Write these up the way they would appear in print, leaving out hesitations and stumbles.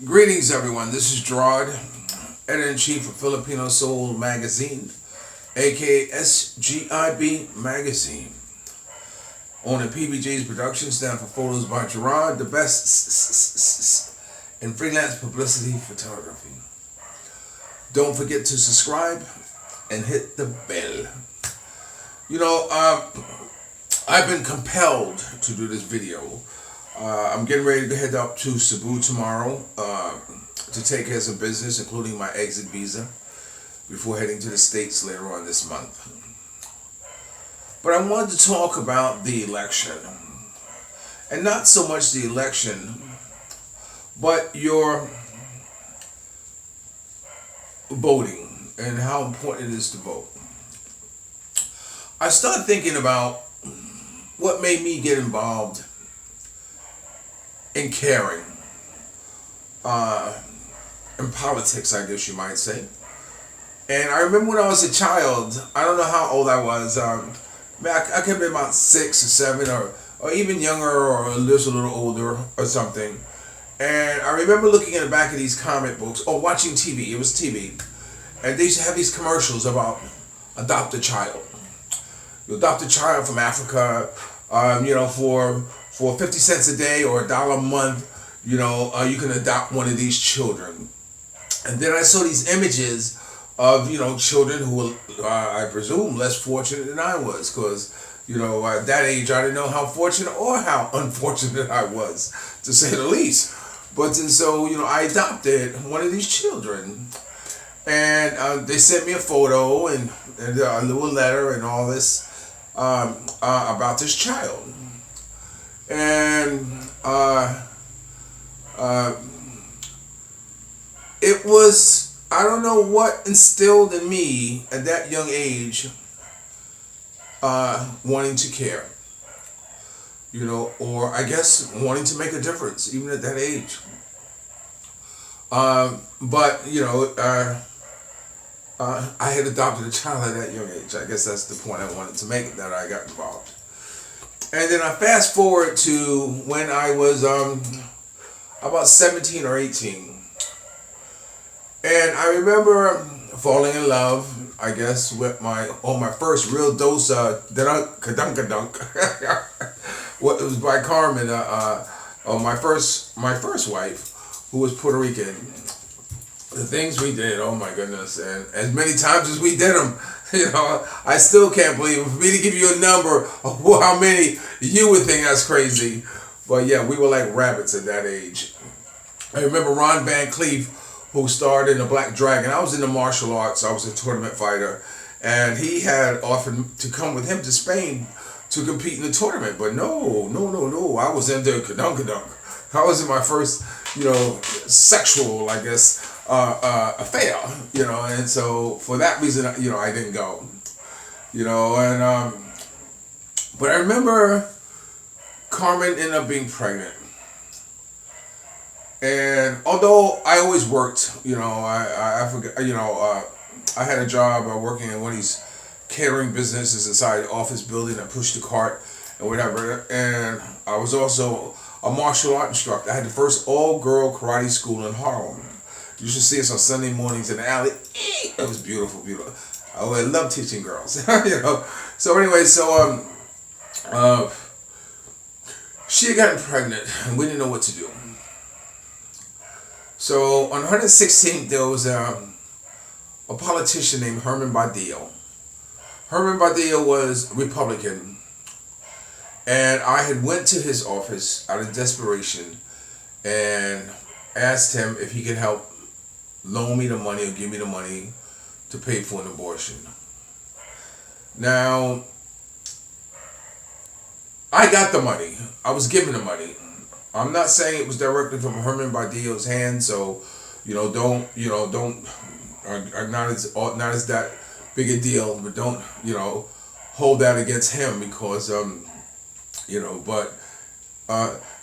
Greetings, everyone. This is Gerard, editor-in-chief of Filipino Soul Magazine, aka S.G.I.B magazine. Owning PBJ's production, stand for Photos by Gerard, the best in freelance publicity photography. Don't forget to subscribe and hit the bell. You know, I've been compelled to do this video. I'm getting ready to head up to Cebu tomorrow to take care of some business, including my exit visa, before heading to the States later on this month. But I wanted to talk about the election. And not so much the election, but your voting and how important it is to vote. I started thinking about what made me get involved in caring, in politics, I guess you might say. And I remember when I was a child, I don't know how old I was, I could have been about 6 or 7 or even younger or just a little older or something. And I remember looking in the back of these comic books or watching TV, it was TV, and they used to have these commercials about adopt a child. You adopt a child from Africa, for 50 cents a day or $1 a month, you can adopt one of these children. And then I saw these images of, children who were, I presume, less fortunate than I was. Because, at that age, I didn't know how fortunate or how unfortunate I was, to say the least. But then so, I adopted one of these children. And they sent me a photo and a little letter and all this about this child. And it was, I don't know what instilled in me at that young age, wanting to care, or I guess wanting to make a difference even at that age. But I had adopted a child at that young age. I guess that's the point I wanted to make, that I got involved. And then I fast forward to when I was about 17 or 18. And I remember falling in love, I guess, with my first real dose of kadunk. What it was by Carmen, my first wife, who was Puerto Rican. The things we did, oh my goodness, and as many times as we did them, I still can't believe it. For me to give you a number of how many, you would think that's crazy. But yeah, we were like rabbits at that age. I remember Ron Van Cleef, who starred in The Black Dragon. I was in the martial arts. I was a tournament fighter. And he had offered to come with him to Spain to compete in the tournament. But no. I was into kadunk. I was in my first, sexual, I guess, affair, and so for that reason, I didn't go, but I remember Carmen ended up being pregnant. And although I always worked, I forget, I had a job working in one of these catering businesses inside the office building. I pushed the cart and whatever. And I was also a martial art instructor. I had the first all-girl karate school in Harlem. You should see us on Sunday mornings in the alley. It was beautiful. I love teaching girls, So anyway, she had gotten pregnant, and we didn't know what to do. So on 116th, there was a politician named Herman Badillo. Herman Badillo was Republican, and I had went to his office out of desperation and asked him if he could help loan me the money or give me the money to pay for an abortion. Now, I got the money. I was given the money. I'm not saying it was directly from Herman Badillo's hand, so don't not as that big a deal, but don't hold that against him, because but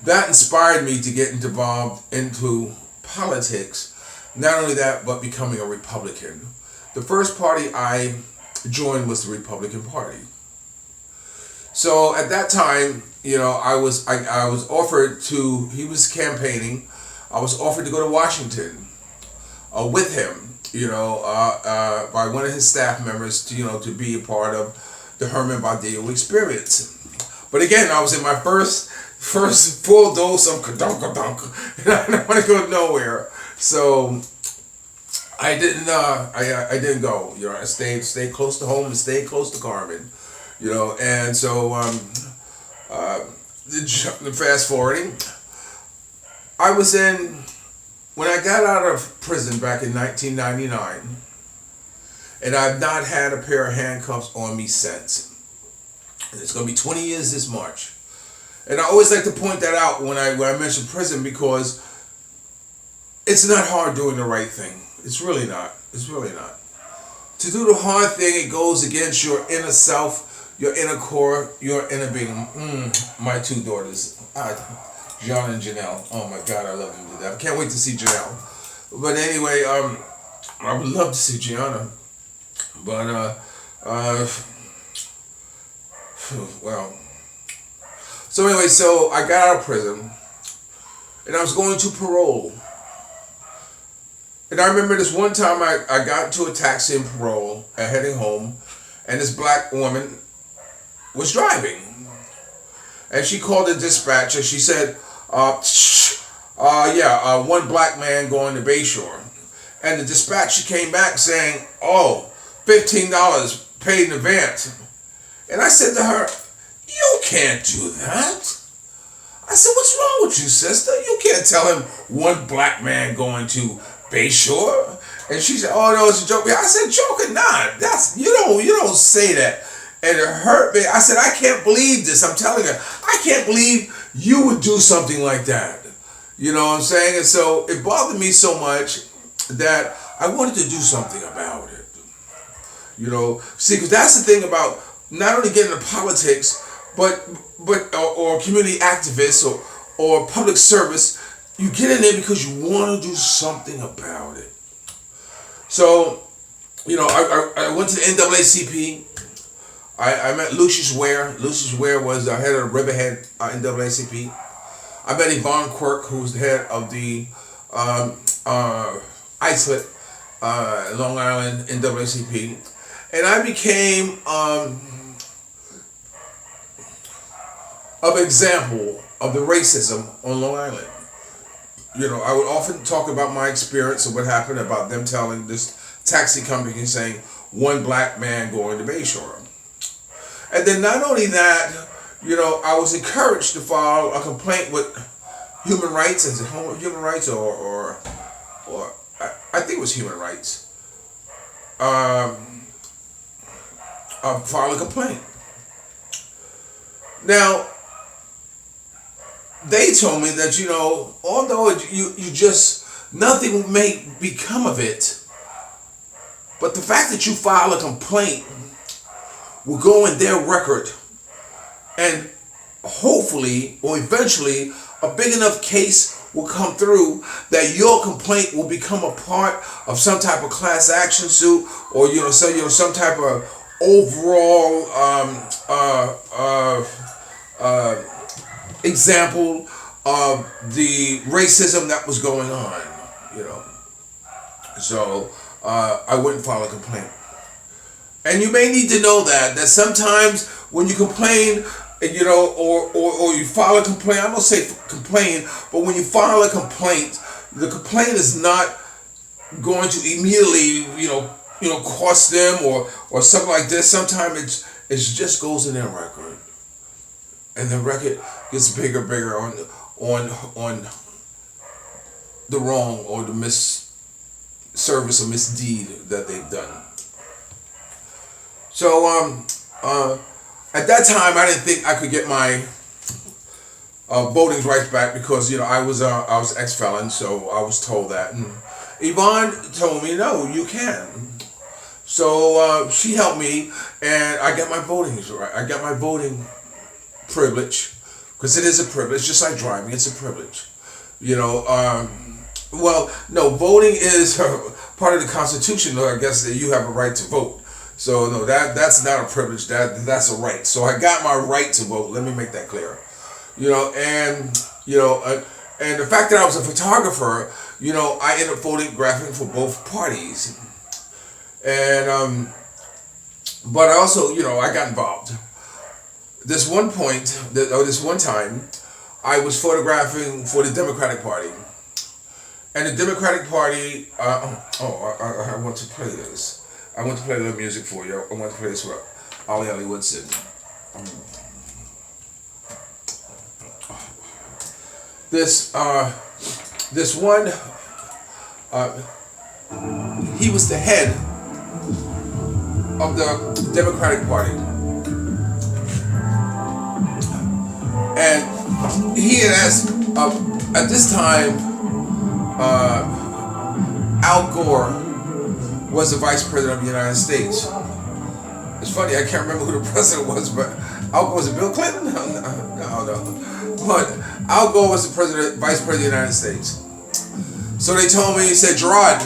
that inspired me to get involved into politics. Not only that, but becoming a Republican. The first party I joined was the Republican Party. So at that time, I was offered to. He was campaigning I was offered to go to Washington with him, by one of his staff members to be a part of the Herman Badillo experience. But again, I was in my first full dose of kadunk, and I didn't want to go nowhere. So I didn't go. I stayed close to home and stayed close to Carmen. And so the fast forwarding, when I got out of prison back in 1999, and I've not had a pair of handcuffs on me since. And it's going to be 20 years this March. And I always like to point that out when I mention prison, because it's not hard doing the right thing. It's really not. It's really not. To do the hard thing, it goes against your inner self, your inner core, your inner being. My two daughters, John and Janelle. Oh my God, I love them to death. I can't wait to see Janelle. But anyway, I would love to see Gianna. But, well. So anyway, so I got out of prison, and I was going to parole. And I remember this one time I got into a taxi in parole, heading home, and this black woman was driving. And she called the dispatcher. She said, one black man going to Bayshore. And the dispatcher came back saying, $15 paid in advance. And I said to her, "You can't do that." I said, "What's wrong with you, sister? You can't tell him one black man going to Bayshore." And she said, "Oh no, it's a joke." I said, "Joke or not, you don't say that." And it hurt me. I said, "I can't believe this." I'm telling her, I can't believe you would do something like that. You know what I'm saying? And so it bothered me so much that I wanted to do something about it. See, because that's the thing about not only getting into politics, but community activists or public service. You get in there because you want to do something about it. So, I went to the NAACP. I met Lucius Ware. Lucius Ware was the head of the Riverhead NAACP. I met Yvonne Quirk, who was the head of the Islip, Long Island NAACP. And I became an example of the racism on Long Island. I would often talk about my experience of what happened, about them telling this taxi company saying one black man going to Bayshore. And then not only that, I was encouraged to file a complaint with Human Rights. Is it Human Rights or I think it was Human Rights. File a complaint. Now, they told me that, although you just, nothing may become of it, but the fact that you file a complaint will go in their record, and hopefully or eventually a big enough case will come through that your complaint will become a part of some type of class action suit, or some type of overall example of the racism that was going on. So I wouldn't file a complaint. And you may need to know that sometimes when you complain, or you file a complaint, I'm gonna say complain, but when you file a complaint, the complaint is not going to immediately, cost them or something like this. Sometimes it just goes in their record, and the record gets bigger on the wrong or the misservice or misdeed that they've done. So at that time, I didn't think I could get my voting rights back because I was ex-felon, so I was told that. And Yvonne told me, "No, you can." So she helped me, and I got my voting right. I got my voting privilege, because it is a privilege, just like driving. It's a privilege. Well, no, voting is part of the Constitution. I guess that you have a right to vote. So no, that's not a privilege. That's a right. So I got my right to vote. Let me make that clear. And the fact that I was a photographer, I ended up photographing for both parties. And, but I also, I got involved. This one time, I was photographing for the Democratic Party. And the Democratic Party, I want to play this. I want to play a little music for you. I want to play this with Ali Woodson. This one, he was the head of the Democratic Party. And he had asked, at this time, Al Gore was the Vice President of the United States. It's funny, I can't remember who the president was, but Al Gore, was it Bill Clinton? No. But Al Gore was the Vice President of the United States. So they told me, he said, Gerard,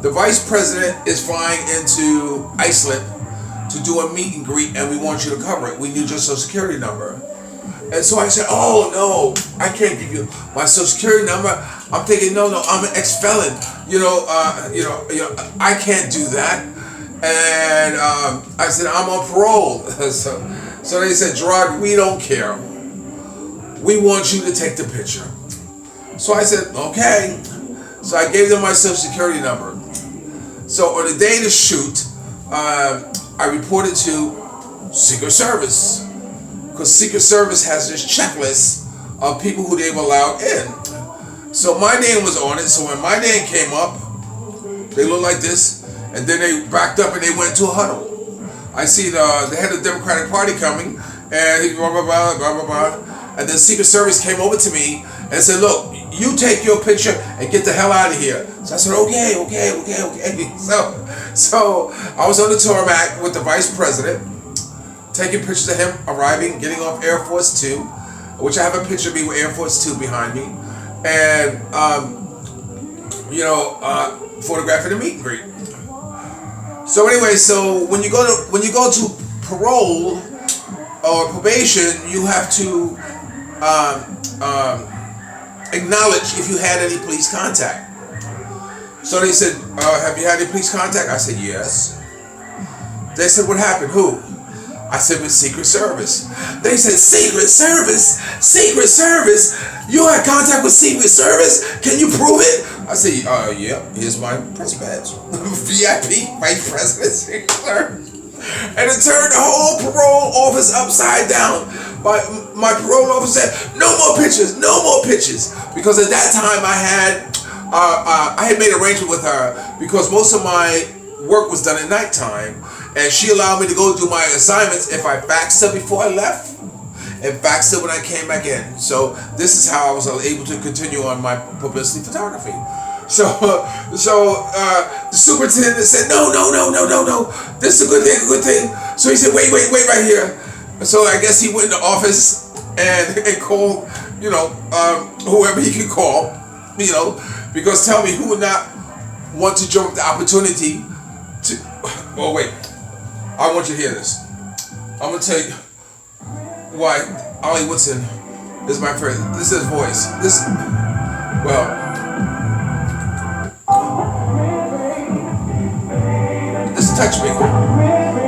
the Vice President is flying into Iceland to do a meet and greet, and we want you to cover it. We need your Social Security number. And so I said, oh no, I can't give you my Social Security number. I'm thinking, no, I'm an ex-felon. I can't do that. And I said, I'm on parole. So they said, Gerard, we don't care. We want you to take the picture. So I said, okay. So I gave them my Social Security number. So on the day of the shoot, I reported to Secret Service, because Secret Service has this checklist of people who they've allowed in. So my name was on it. So when my name came up, they looked like this, and then they backed up and they went to a huddle. I see the head of the Democratic Party coming, and he blah, blah, blah, blah, blah, blah. And then Secret Service came over to me and said, look, you take your picture and get the hell out of here. So I said, okay. So I was on the tarmac with the Vice President, taking pictures of him arriving, getting off Air Force 2, which I have a picture of me with Air Force 2 behind me, and photographing a meet and greet. So anyway, so when you go to parole or probation, you have to acknowledge if you had any police contact. So they said, have you had any police contact? I said, yes. They said, what happened? Who? I said, with Secret Service. They said, Secret Service? Secret Service? You had contact with Secret Service? Can you prove it? I said, yeah, here's my press badge. VIP, Vice President, Secret Service. And it turned the whole parole office upside down. My parole officer said, no more pictures. Because at that time I had made an arrangement with her, because most of my work was done at nighttime, and she allowed me to go do my assignments if I faxed her before I left and faxed her when I came back in. So this is how I was able to continue on my publicity photography. So the superintendent said, no, this is a good thing. So he said, wait right here. So I guess he went in the office and called, whoever he could call, because tell me, who would not want to jump the opportunity to, oh wait, I want you to hear this. I'm going to tell you why Ali Woodson is my friend. This is his voice. This touched me.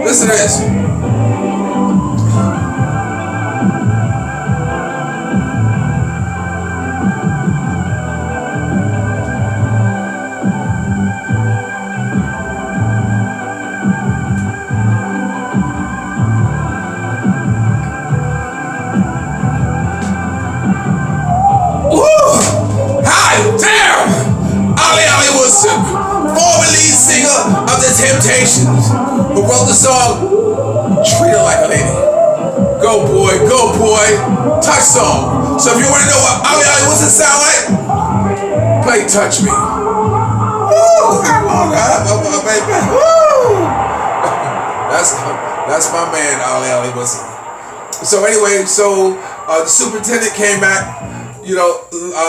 Listen to this. Former lead singer of the Temptations, who wrote the song Treat Her Like a Lady. Go boy, touch song. So if you want to know what Ali Woodson sound like, play Touch Me. Woo, come on, baby. Woo. That's my man, Ali Woodson. So anyway, the superintendent came back.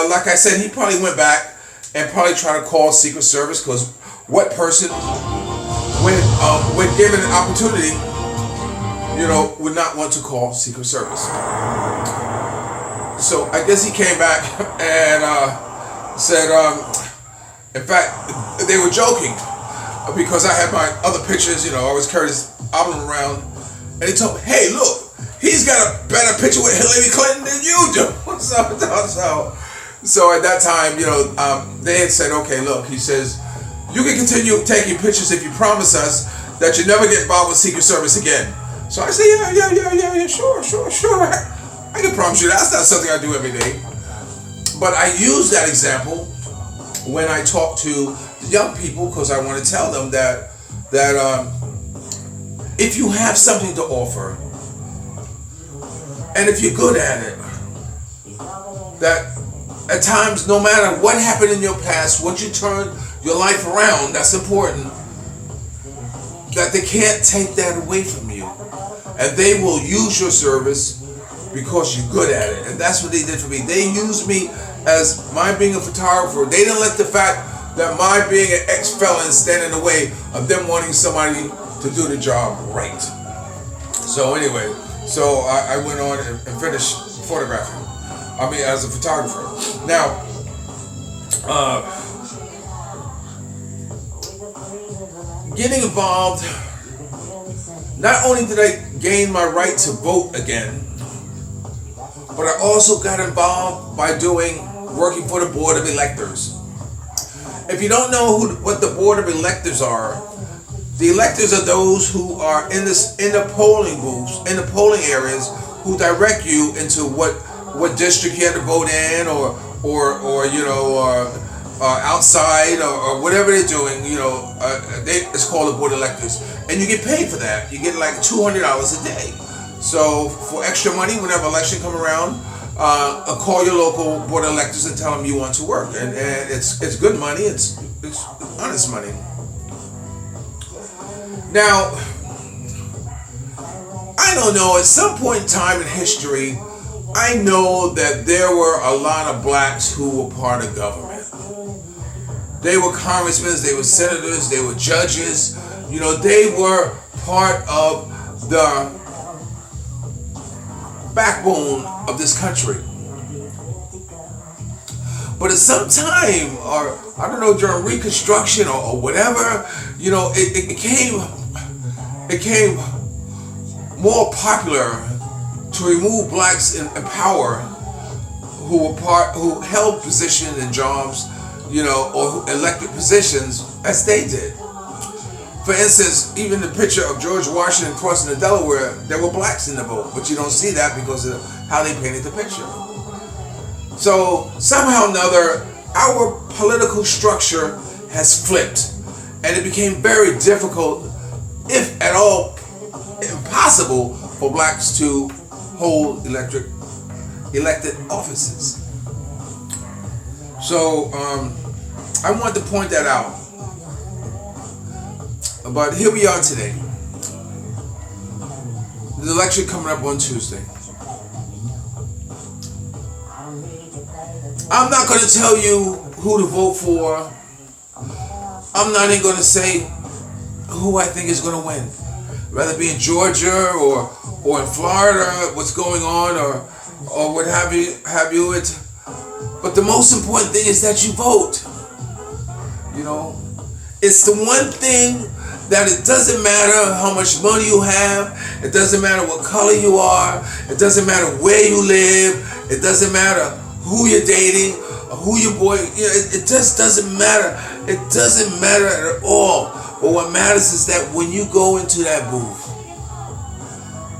Like I said, he probably went back and probably try to call Secret Service, because what person, when given an opportunity, would not want to call Secret Service? So I guess he came back and said, in fact, they were joking because I had my other pictures, I always carry this album around, and he told me, hey, look, he's got a better picture with Hillary Clinton than you do. So at that time, they had said, okay, look, he says, you can continue taking pictures if you promise us that you never get involved with Secret Service again. So I said, yeah, sure. I can promise you that's not something I do every day. But I use that example when I talk to the young people because I want to tell them that if you have something to offer, and if you're good at it, that at times, no matter what happened in your past, once you turn your life around, that's important, that they can't take that away from you. And they will use your service because you're good at it. And that's what they did for me. They used me as my being a photographer. They didn't let the fact that my being an ex-felon stand in the way of them wanting somebody to do the job right. So anyway, I went on and finished photographing. As a photographer. Now, getting involved, not only did I gain my right to vote again, but I also got involved by working for the Board of Electors. If you don't know what the Board of Electors are, the electors are those who are in the polling booths, in the polling areas, who direct you into what district you have to vote in, or outside, or whatever they're doing. It's called the Board of Electors, and you get paid for that. You get like $200 a day. So for extra money, whenever election come around, call your local Board of Electors and tell them you want to work, and it's good money. It's honest money. Now, I don't know. At some point in time in history, I know that there were a lot of blacks who were part of government. They were congressmen, they were senators, they were judges. They were part of the backbone of this country. But at some time, or I don't know, during Reconstruction or whatever, it became more popular to remove blacks in power who held positions and jobs, or who elected positions as they did. For instance, even the picture of George Washington crossing the Delaware, there were blacks in the boat, but you don't see that because of how they painted the picture. So somehow or another, our political structure has flipped, and it became very difficult, if at all impossible, for blacks to hold elected offices. So I want to point that out. But here we are today. The election coming up on Tuesday. I'm not going to tell you who to vote for. I'm not even going to say who I think is going to win. Whether it be in Georgia or in Florida, what's going on, or what have you. But the most important thing is that you vote. It's the one thing that it doesn't matter how much money you have, it doesn't matter what color you are, it doesn't matter where you live, it doesn't matter who you're dating, or who you're boy. It just doesn't matter. It doesn't matter at all. But what matters is that when you go into that booth,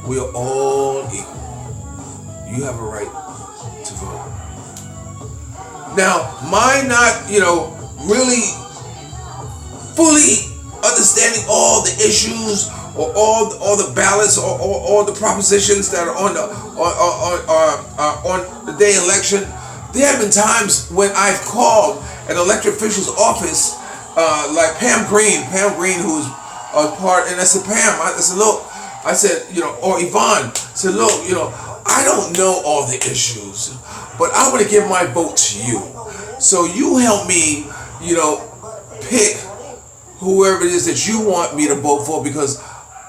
we are all equal. You have a right to vote. Now, my not, really fully understanding all the issues or all the ballots or all the propositions that are on the day of election. There have been times when I've called an elected official's office, like Pam Green, who's part, and I said, Pam, I said, look, or Yvonne, said, look, I don't know all the issues, but I'm going to give my vote to you. So you help me, pick whoever it is that you want me to vote for, because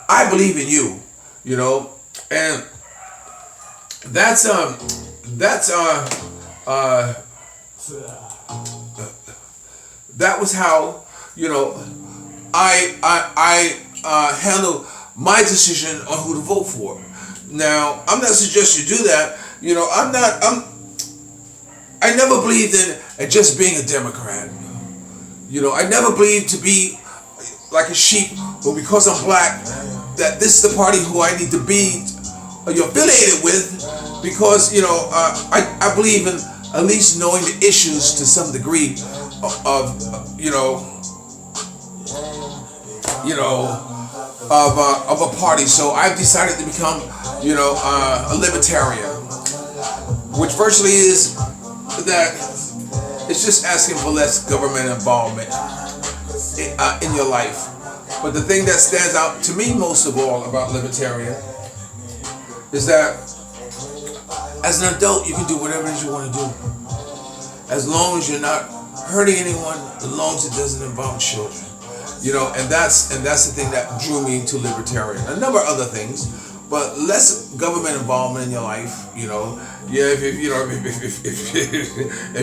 I believe in you, and that's that's that was how, you know, I handle my decision on who to vote for. Now, I'm not suggesting you do that. You know, I never believed in just being a Democrat. You know, I never believed to be like a sheep, but because I'm black, that this is the party who I need to be affiliated with, because, you know, I believe in at least knowing the issues to some degree of of a party. So I've decided to become, you know, a libertarian, which virtually is that it's just asking for less government involvement in your life. But the thing that stands out to me most of all about libertarian is that as an adult you can do whatever it is you want to do, as long as you're not hurting anyone, as long as it doesn't involve children. You know, and that's the thing that drew me to libertarian. A number of other things, but less government involvement in your life. You know, yeah, if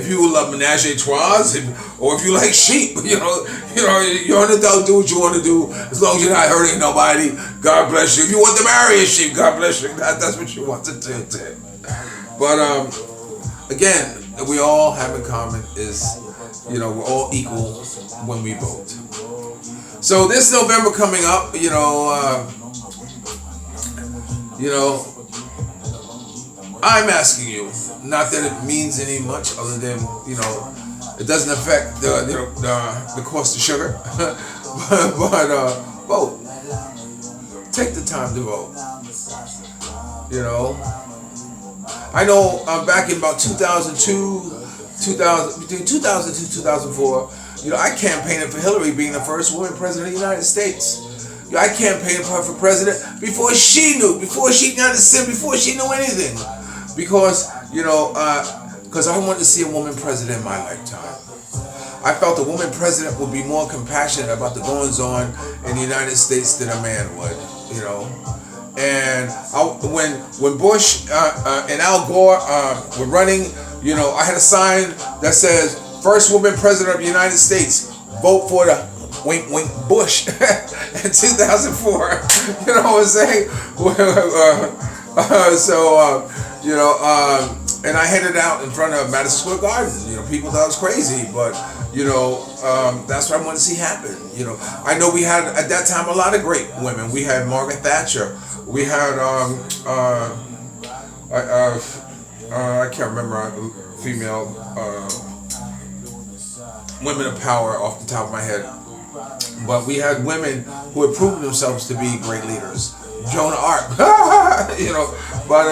you love menage a trois, or if you like sheep, you're an adult. Do what you want to do, as long as you're not hurting nobody. God bless you. If you want to marry a sheep, God bless you. That's what you want to do. But again, we all have in common is, you know, we're all equal when we vote. So this November coming up, you know, I'm asking you, not that it means any much other than, you know, it doesn't affect the cost of sugar, but vote. Take the time to vote. You know, I know back in about between 2002 and 2004, you know, I campaigned for Hillary being the first woman president of the United States. You know, I campaigned for her for president before she knew anything. Because, you know, because I wanted to see a woman president in my lifetime. I felt a woman president would be more compassionate about the goings on in the United States than a man would, you know. And when Bush and Al Gore were running, you know, I had a sign that says, "First woman president of the United States, vote for the wink wink Bush." In 2004, you know what I'm saying? And I headed out in front of Madison Square Garden. You know, people thought I was crazy, but you know, that's what I wanted to see happen. You know, I know we had at that time a lot of great women. We had Margaret Thatcher. We had I can't remember female women of power off the top of my head, but we had women who had proven themselves to be great leaders. Joan of Arc, you know, but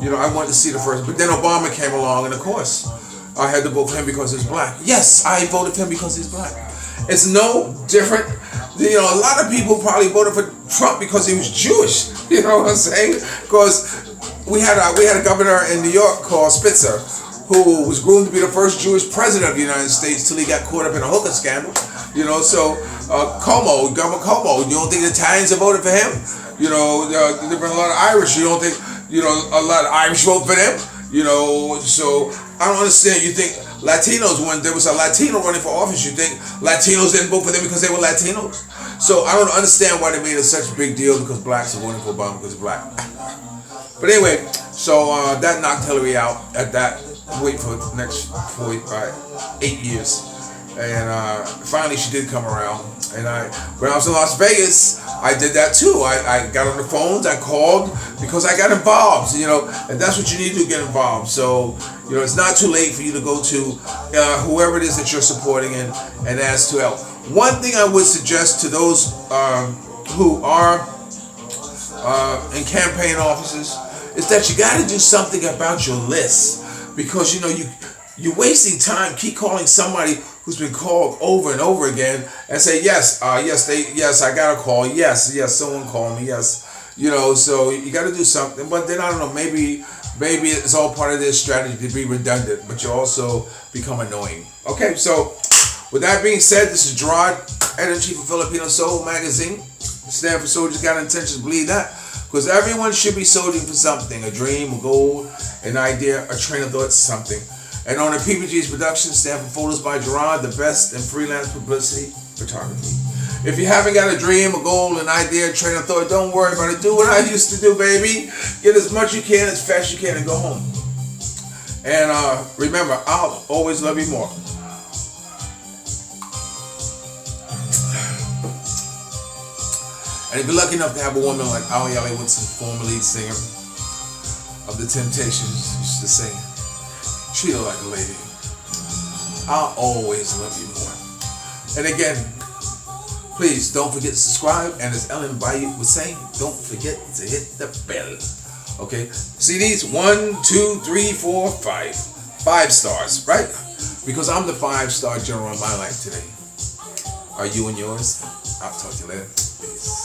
you know, I wanted to see the first. But then Obama came along, and of course, I had to vote for him because he's black. Yes, I voted for him because he's black. It's no different. You know, a lot of people probably voted for Trump because he was Jewish. You know what I'm saying? Because we had a governor in New York called Spitzer, who was groomed to be the first Jewish president of the United States till he got caught up in a hooker scandal. You know, so Governor Cuomo, you don't think the Italians have voted for him? You know, there have been a lot of Irish. You don't think, you know, a lot of Irish vote for them? You know, so I don't understand. You think Latinos, when there was a Latino running for office, you think Latinos didn't vote for them because they were Latinos? So I don't understand why they made it such a big deal because blacks are voting for Obama because he's black. But anyway, so that knocked Hillary out at that. Wait for the next 8 years, and finally she did come around. And when I was in Las Vegas, I did that too. I got on the phones, I called because I got involved. You know, and that's what you need to get involved. So you know, it's not too late for you to go to whoever it is that you're supporting and ask to help. One thing I would suggest to those who are in campaign offices is that you got to do something about your list. Because, you know, you're wasting time. Keep calling somebody who's been called over and over again and say, yes, I got a call. Yes, someone called me. Yes, you know, so you got to do something. But then, I don't know, maybe it's all part of their strategy to be redundant, but you also become annoying. Okay, so with that being said, this is Gerard, editor-in-chief of Filipino Soul Magazine. Stand for Soldiers Got Intentions, believe that. Because everyone should be solving for something, a dream, a goal, an idea, a train of thought, something. And on the PPG's production, stand for Photos by Gerard, the best in freelance publicity photography. If you haven't got a dream, a goal, an idea, a train of thought, don't worry about it. Do what I used to do, baby. Get as much you can, as fast you can, and go home. And remember, I'll always love you more. And if you're lucky enough to have a woman like Ali Woodson, former lead singer of The Temptations, used to say, treat her like a lady. I'll always love you more. And again, please don't forget to subscribe. And as Ellen Bayou was saying, don't forget to hit the bell. Okay? CDs 1, 2, 3, 4, 5. 5 stars, right? Because I'm the 5-star general in my life today. Are you and yours? I'll talk to you later. Peace.